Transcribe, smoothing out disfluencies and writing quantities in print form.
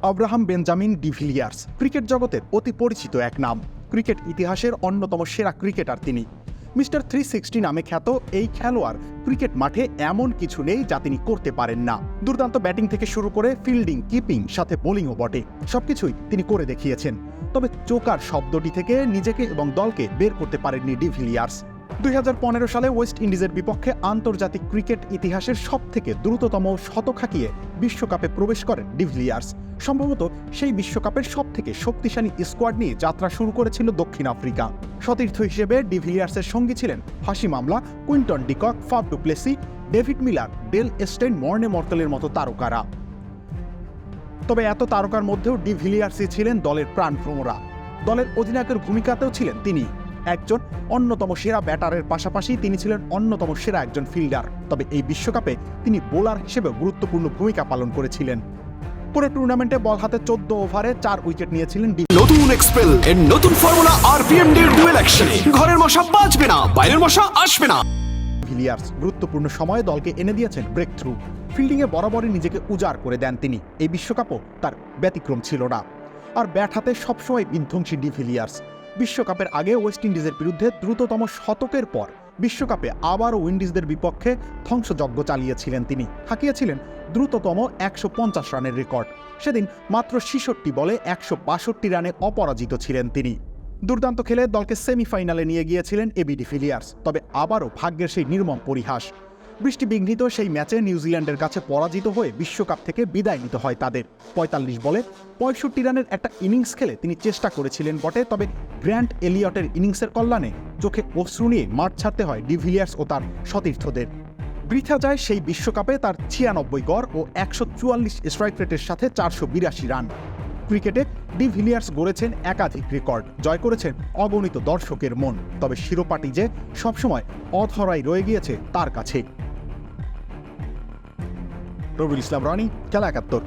Abraham Benjamin de Villiers cricket জগতের অতি পরিচিত এক নাম। ক্রিকেট ইতিহাসের অন্যতম সেরা ক্রিকেটার তিনি। মিস্টার 360 নামে খ্যাত এই খেলোয়াড় ক্রিকেট মাঠে এমন কিছু নেই যা তিনি করতে পারেন না। দুর্দান্ত ব্যাটিং থেকে শুরু করে ফিল্ডিং, কিপিং, সাথে বোলিংও বটে, সবকিছুই তিনি করে দেখিয়েছেন। তবে চোকার শব্দটি থেকে নিজেকে এবং দলকে বের করতে পারেননি ডিভিলিয়ার্স। 2015 সালে ওয়েস্ট ইন্ডিজের বিপক্ষে আন্তর্জাতিক ক্রিকেট ইতিহাসের সবথেকে দ্রুততম শতক হাঁকিয়ে বিশ্বকাপে প্রবেশ করেন ডিভিলিয়ার্স। সম্ভবত সেই বিশ্বকাপের সবথেকে শক্তিশালী স্কোয়াড নিয়ে যাত্রা শুরু করেছিল দক্ষিণ আফ্রিকা। সতীর্থ হিসেবে ডিভিলিয়ার্সের সঙ্গী ছিলেন Hashim Amla, Quinton de Kock, Faf du Plessis, David Miller, Dale Steyn, Morne মর্টেলের মতো তারকারা। তবে এত তারকার মধ্যেও ডিভিলিয়ার্সই ছিলেন দলের প্রাণভ্রমরা। দলের অধিনায়কের ভূমিকাতেও ছিলেন তিনি। একজন অন্যতম সেরা ব্যাটারের পাশাপাশি তিনি ছিলেন অন্যতম সেরা একজন ফিল্ডার। তবে এই বিশ্বকাপে তিনি বোলার হিসেবে গুরুত্বপূর্ণ ভূমিকা পালন করেছিলেন। পুরো টুর্নামেন্টে বল হাতে 14 ওভারে 4 উইকেট নিয়েছিলেন। নতুন এক্সপেল এর নতুন ফর্মুলা আরপিএম এর ডুয়েল অ্যাকশনে ঘরের মশা বাঁচবে না, বাইরের মশা আসবে না। ডিভিলিয়ার্স গুরুত্বপূর্ণ সময়ে দলকে এনে দিয়েছেন ব্রেক থ্রু। ফিল্ডিংয়ে বরাবরই নিজেকে উজাড় করে দেন তিনি। এই বিশ্বকাপও তার ব্যতিক্রম ছিল না। আর ব্যাট হাতে সবসময় বিধ্বংসী ডিভিলিয়ার্স। বিশ্বকাপের আগে ওয়েস্ট ইন্ডিজের বিরুদ্ধে দ্রুততম শতকের পর বিশ্বকাপে আবারও উইন্ডিজদের বিপক্ষে ধ্বংসযজ্ঞ চালিয়েছিলেন তিনি। হাঁকিয়েছিলেন দ্রুততম 150 রানের রেকর্ড। সেদিন মাত্র 66 বলে 162 রানে অপরাজিত ছিলেন তিনি। দুর্দান্ত খেলে দলকে সেমিফাইনালে নিয়ে গিয়েছিলেন এবি ডিভিলিয়ার্স। তবে আবারও ভাগ্যের সেই নির্মম পরিহাস। বৃষ্টিবিঘ্নিত সেই ম্যাচে নিউজিল্যান্ডের কাছে পরাজিত হয়ে বিশ্বকাপ থেকে বিদায় নিতে হয় তাদের। 45 বলে 65 রানের একটা ইনিংস খেলে তিনি চেষ্টা করেছিলেন বটে, তবে গ্র্যান্ট এলিয়টের ইনিংসের কল্যাণে চোখে অশ্রু নিয়ে মাঠ ছাড়তে হয় ডিভিলিয়ার্স ও তার সতীর্থদের। বৃথা যায় সেই বিশ্বকাপে তার 96 গড় ও 144 স্ট্রাইক রেটের সাথে 482 রান। ক্রিকেটে ডিভিলিয়ার্স গড়েছেন একাধিক রেকর্ড, জয় করেছেন অগণিত দর্শকের মন। তবে শিরোপাটি যে সবসময় অধরাই রয়ে গিয়েছে তার কাছে। রবিউল ইসলাম রনি, খেলা 71।